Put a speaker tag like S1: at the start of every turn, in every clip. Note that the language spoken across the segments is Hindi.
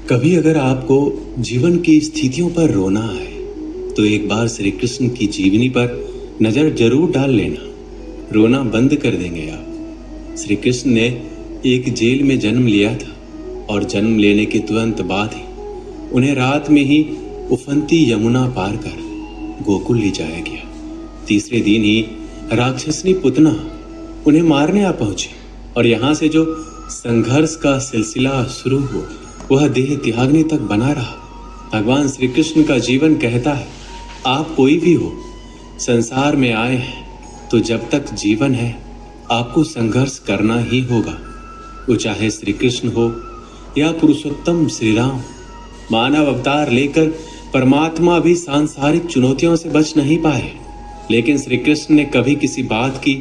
S1: कभी अगर आपको जीवन की स्थितियों पर रोना आए तो एक बार श्री कृष्ण की जीवनी पर नजर जरूर डाल लेना। रोना बंद कर देंगे आप। श्री कृष्ण ने एक जेल में जन्म लिया था और जन्म लेने के तुरंत बाद ही उन्हें रात में ही उफनती यमुना पार कर गोकुल ले जाया गया। तीसरे दिन ही राक्षसनी पुतना उन्हें मारने आ पहुंची और यहाँ से जो संघर्ष का सिलसिला शुरू हुआ वह देह त्यागने तक बना रहा। भगवान श्री कृष्ण का जीवन कहता है, आप कोई भी हो, संसार में आए हैं तो जब तक जीवन है आपको संघर्ष करना ही होगा। वो चाहे श्री कृष्ण हो या पुरुषोत्तम श्री राम। मानव अवतार लेकर परमात्मा भी सांसारिक चुनौतियों से बच नहीं पाए, लेकिन श्री कृष्ण ने कभी किसी बात की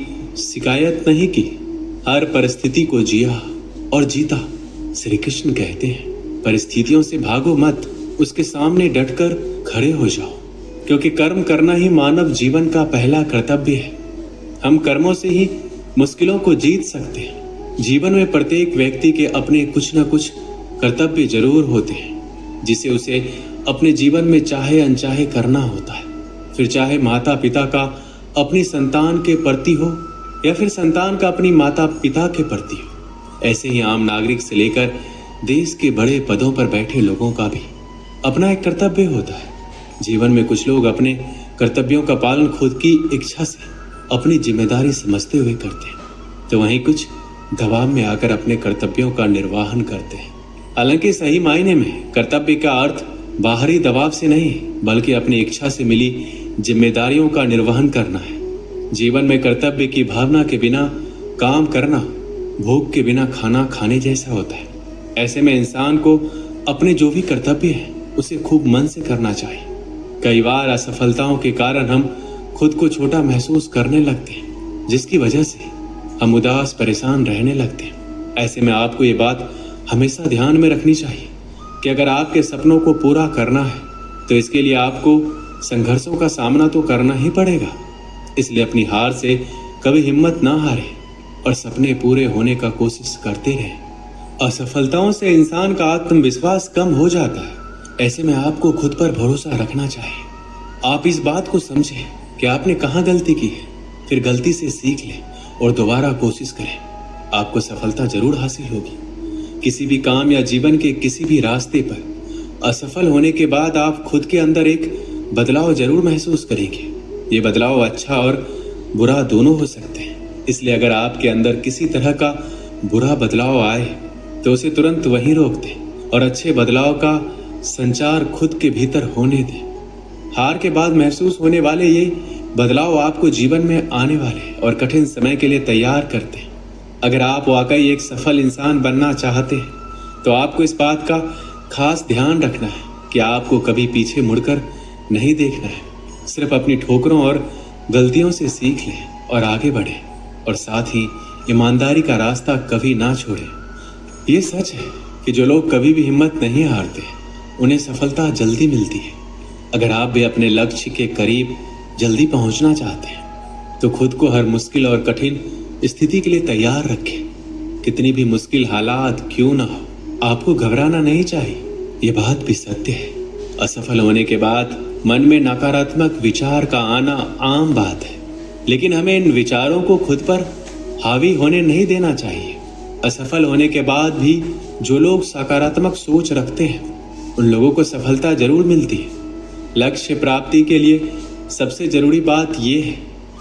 S1: शिकायत नहीं की। हर परिस्थिति को जिया और जीता। श्री कृष्ण कहते हैं, परिस्थितियों से भागो मत, उसके सामने डटकर खड़े हो जाओ, क्योंकि कर्म करना ही मानव जीवन का पहला कर्तव्य है। हम कर्मों से ही मुश्किलों को जीत सकते हैं। जीवन में प्रत्येक व्यक्ति के अपने कुछ न कुछ कर्तव्य जरूर होते हैं, जिसे उसे अपने जीवन में चाहे अनचाहे करना होता है। फिर चाहे माता पिता का अपनी संतान के प्रति हो या फिर संतान का अपनी माता पिता के प्रति हो। ऐसे ही आम नागरिक से लेकर देश के बड़े पदों पर बैठे लोगों का भी अपना एक कर्तव्य होता है। जीवन में कुछ लोग अपने कर्तव्यों का पालन खुद की इच्छा से अपनी जिम्मेदारी समझते हुए करते हैं, तो वहीं कुछ दबाव में आकर अपने कर्तव्यों का निर्वहन करते हैं। हालांकि सही मायने में कर्तव्य का अर्थ बाहरी दबाव से नहीं, बल्कि अपनी इच्छा से मिली जिम्मेदारियों का निर्वहन करना है। जीवन में कर्तव्य की भावना के बिना काम करना भूख के बिना खाना खाने जैसा होता है। ऐसे में इंसान को अपने जो भी कर्तव्य है उसे खूब मन से करना चाहिए। कई बार असफलताओं के कारण हम खुद को छोटा महसूस करने लगते हैं, जिसकी वजह से हम उदास परेशान रहने लगते हैं। ऐसे में आपको ये बात हमेशा ध्यान में रखनी चाहिए कि अगर आपके सपनों को पूरा करना है तो इसके लिए आपको संघर्षों का सामना तो करना ही पड़ेगा। इसलिए अपनी हार से कभी हिम्मत ना हारे और सपने पूरे होने का कोशिश करते रहें। असफलताओं से इंसान का आत्मविश्वास कम हो जाता है। ऐसे में आपको खुद पर भरोसा रखना चाहिए। आप इस बात को समझें कि आपने कहाँ गलती की है, फिर गलती से सीख लें और दोबारा कोशिश करें। आपको सफलता जरूर हासिल होगी। किसी भी काम या जीवन के किसी भी रास्ते पर असफल होने के बाद आप खुद के अंदर एक बदलाव जरूर महसूस करेंगे। ये बदलाव अच्छा और बुरा दोनों हो सकते हैं। इसलिए अगर आपके अंदर किसी तरह का बुरा बदलाव आए तो उसे तुरंत वहीं रोक दें और अच्छे बदलाव का संचार खुद के भीतर होने दें। हार के बाद महसूस होने वाले ये बदलाव आपको जीवन में आने वाले और कठिन समय के लिए तैयार करते हैं। अगर आप वाकई एक सफल इंसान बनना चाहते हैं तो आपको इस बात का खास ध्यान रखना है कि आपको कभी पीछे मुड़कर नहीं देखना है। सिर्फ अपनी ठोकरों और गलतियों से सीख लें और आगे बढ़ें, और साथ ही ईमानदारी का रास्ता कभी ना छोड़ें। ये सच है कि जो लोग कभी भी हिम्मत नहीं हारते उन्हें सफलता जल्दी मिलती है। अगर आप भी अपने लक्ष्य के करीब जल्दी पहुंचना चाहते हैं तो खुद को हर मुश्किल और कठिन स्थिति के लिए तैयार रखें। कितनी भी मुश्किल हालात क्यों ना हो, आपको घबराना नहीं चाहिए। ये बात भी सत्य है, असफल होने के बाद मन में नकारात्मक विचार का आना आम बात है, लेकिन हमें इन विचारों को खुद पर हावी होने नहीं देना चाहिए। असफल होने के बाद भी जो लोग सकारात्मक सोच रखते हैं उन लोगों को सफलता जरूर मिलती है। लक्ष्य प्राप्ति के लिए सबसे जरूरी बात यह है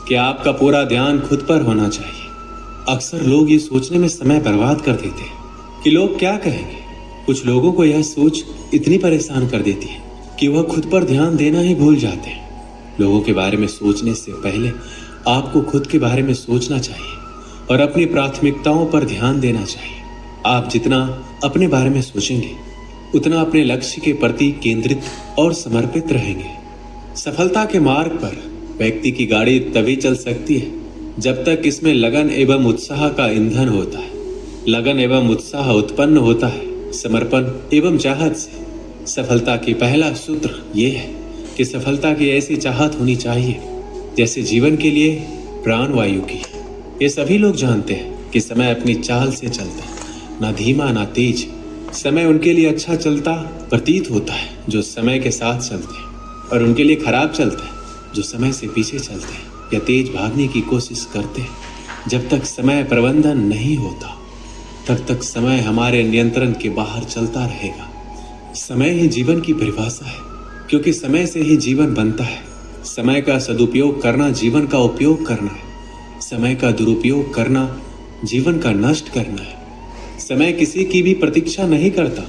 S1: कि आपका पूरा ध्यान खुद पर होना चाहिए। अक्सर लोग ये सोचने में समय बर्बाद कर देते हैं कि लोग क्या कहेंगे। कुछ लोगों को यह सोच इतनी परेशान कर देती है कि वह खुद पर ध्यान देना ही भूल जाते हैं। लोगों के बारे में सोचने से पहले आपको खुद के बारे में सोचना चाहिए और अपनी प्राथमिकताओं पर ध्यान देना चाहिए। आप जितना अपने बारे में सोचेंगे उतना अपने लक्ष्य के प्रति केंद्रित और समर्पित रहेंगे। सफलता के मार्ग पर व्यक्ति की गाड़ी तभी चल सकती है जब तक इसमें लगन एवं उत्साह का ईंधन होता है। लगन एवं उत्साह उत्पन्न होता है समर्पण एवं चाहत से। सफलता की पहला सूत्र ये है कि सफलता की ऐसी चाहत होनी चाहिए जैसे जीवन के लिए प्राण वायु की। ये सभी लोग जानते हैं कि समय अपनी चाल से चलता है, ना धीमा ना तेज। समय उनके लिए अच्छा चलता प्रतीत होता है जो समय के साथ चलते हैं, और उनके लिए खराब चलता है जो समय से पीछे चलते हैं या तेज भागने की कोशिश करते हैं। जब तक समय प्रबंधन नहीं होता तब तक समय हमारे नियंत्रण के बाहर चलता रहेगा। समय ही जीवन की परिभाषा है, क्योंकि समय से ही जीवन बनता है। समय का सदुपयोग करना जीवन का उपयोग करना है। समय का दुरुपयोग करना जीवन का नष्ट करना है। समय किसी की भी प्रतीक्षा नहीं करता,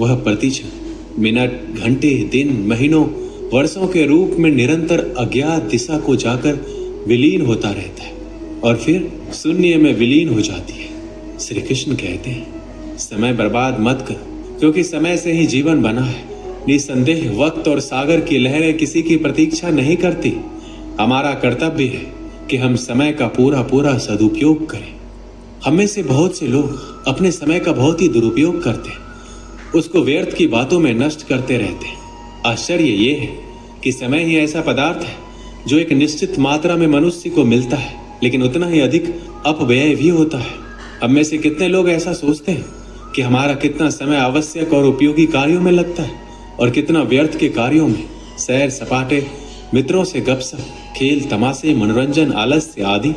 S1: वह प्रतिक्षण मिनट, घंटे, दिन, महीनों, वर्षों के रूप में निरंतर अज्ञात दिशा को जाकर विलीन होता रहता है और फिर शून्य में विलीन हो जाती है। श्री कृष्ण कहते हैं, समय बर्बाद मत कर, क्योंकि समय से ही जीवन बना है। निसंदेह वक्त और सागर की लहरें किसी की प्रतीक्षा नहीं करती। हमारा कर्तव्य है कि हम समय का पूरा पूरा सदुपयोग करें। हम में से बहुत से लोग अपने समय का बहुत ही दुरुपयोग करते हैं, उसको व्यर्थ की बातों में नष्ट करते रहते हैं। आश्चर्य ये है कि समय ही ऐसा पदार्थ है जो एक निश्चित मात्रा में मनुष्य को मिलता है, लेकिन उतना ही अधिक अपव्यय भी होता है। हम में से कितने लोग ऐसा सोचते हैं कि हमारा कितना समय आवश्यक और उपयोगी कार्यों में लगता है और कितना व्यर्थ के कार्यों में, सैर सपाटे, मित्रों से गपशप, खेल तमाशे, मनोरंजन, आलस्य आदि,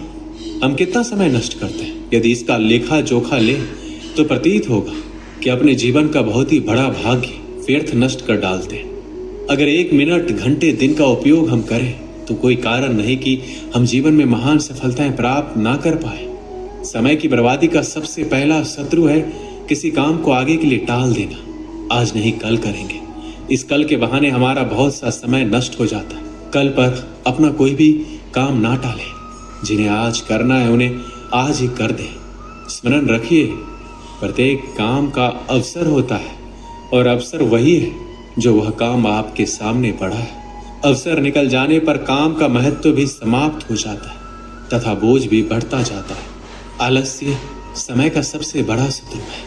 S1: हम कितना समय नष्ट करते हैं। यदि इसका लेखा जोखा ले तो प्रतीत होगा कि अपने जीवन का बहुत ही बड़ा भाग्य व्यर्थ नष्ट कर डालते हैं। अगर 1 मिनट, घंटे, दिन का उपयोग हम करें तो कोई कारण नहीं कि हम जीवन में महान सफलताएं प्राप्त ना कर पाए। समय की बर्बादी का सबसे पहला शत्रु है किसी काम को आगे के लिए टाल देना। आज नहीं कल करेंगे, इस कल के बहाने हमारा बहुत सा समय नष्ट हो जाता है। कल पर अपना कोई भी काम ना टालें। जिन्हें आज करना है उन्हें आज ही कर दें। स्मरण रखिए, प्रत्येक काम का अवसर होता है और अवसर वही है जो वह काम आपके सामने पड़ा है। अवसर निकल जाने पर काम का महत्व भी समाप्त हो जाता है तथा बोझ भी बढ़ता जाता है। आलस्य समय का सबसे बड़ा शत्रु है।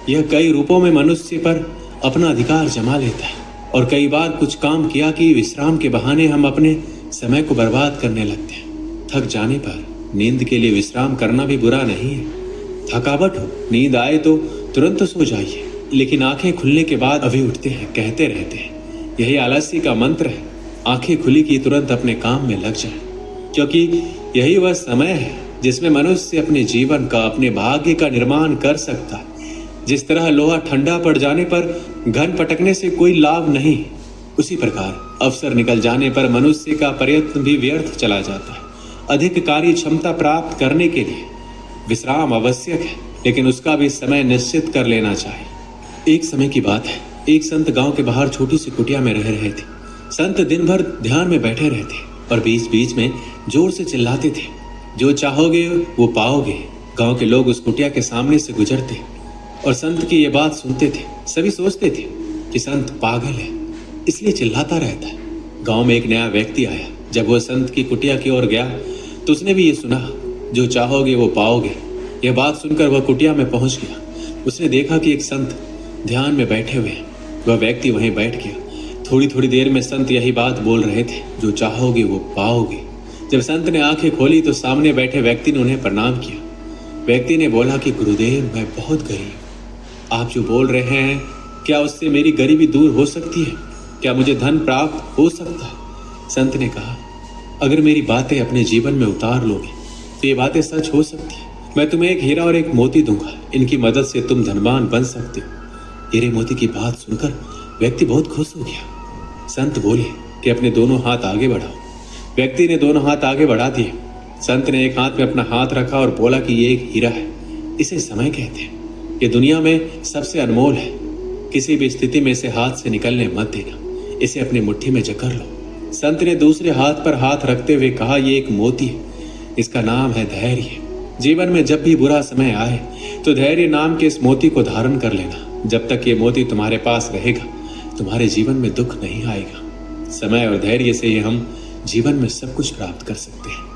S1: यह कई रूपों में मनुष्य पर अपना अधिकार जमा लेता है और कई बार कुछ काम किया कि विश्राम के बहाने हम अपने समय को बर्बाद करने लगते हैं। थक जाने पर नींद के लिए विश्राम करना भी बुरा नहीं है। थकावट हो, नींद आए तो तुरंत सो जाइए, लेकिन आंखें खुलने के बाद अभी उठते हैं, कहते रहते हैं। यही आलस्य का मंत्र है। आंखें खुली कि तुरंत अपने काम में लग जाए, क्योंकि यही वह समय है जिसमें मनुष्य अपने जीवन का, अपने भाग्य का निर्माण कर सकता है। जिस तरह लोहा ठंडा पड़ जाने पर घन पटकने से कोई लाभ नहीं, उसी प्रकार अवसर निकल जाने पर मनुष्य का प्रयत्न भी व्यर्थ चला जाता है। अधिक कार्य क्षमता प्राप्त करने के लिए विश्राम आवश्यक है, लेकिन उसका भी समय निश्चित कर लेना चाहिए। एक समय की बात है, एक संत गांव के बाहर छोटी सी कुटिया में रह रहे थे। संत दिन भर ध्यान में बैठे रहते और बीच बीच में जोर से चिल्लाते थे, जो चाहोगे वो पाओगे। गांव के लोग उस कुटिया के सामने से गुजरते और संत की ये बात सुनते थे। सभी सोचते थे कि संत पागल है, इसलिए चिल्लाता रहता है। गांव में एक नया व्यक्ति आया। जब वह संत की कुटिया की ओर गया तो उसने भी ये सुना, जो चाहोगे वो पाओगे। यह बात सुनकर वह कुटिया में पहुंच गया। उसने देखा कि एक संत ध्यान में बैठे हुए हैं। वह व्यक्ति वहीं बैठ गया। थोड़ी थोड़ी देर में संत यही बात बोल रहे थे, जो चाहोगे वो पाओगे। जब संत ने आंखें खोली तो सामने बैठे व्यक्ति ने उन्हें प्रणाम किया। व्यक्ति ने बोला कि गुरुदेव, मैं बहुत गरीब, आप जो बोल रहे हैं क्या उससे मेरी गरीबी दूर हो सकती है? क्या मुझे धन प्राप्त हो सकता है? संत ने कहा, अगर मेरी बातें अपने जीवन में उतार लोगे तो ये बातें सच हो सकती है। मैं तुम्हें एक हीरा और एक मोती दूंगा, इनकी मदद से तुम धनवान बन सकते हो। हीरे मोती की बात सुनकर व्यक्ति बहुत खुश हो गया। संत बोले कि अपने दोनों हाथ आगे बढ़ाओ। व्यक्ति ने दोनों हाथ आगे बढ़ा दिए। संत ने एक हाथ में अपना हाथ रखा और बोला कि ये एक हीरा है, इसे समय कहते हैं। ये दुनिया में सबसे अनमोल है। किसी भी स्थिति में इसे हाथ से निकलने मत देना, इसे अपनी मुट्ठी में जकड़ लो। संत ने दूसरे हाथ पर हाथ रखते हुए कहा, ये एक मोती है, इसका नाम है धैर्य। जीवन में जब भी बुरा समय आए तो धैर्य नाम के इस मोती को धारण कर लेना। जब तक ये मोती तुम्हारे पास रहेगा तुम्हारे जीवन में दुख नहीं आएगा। समय और धैर्य से ही हम जीवन में सब कुछ प्राप्त कर सकते हैं।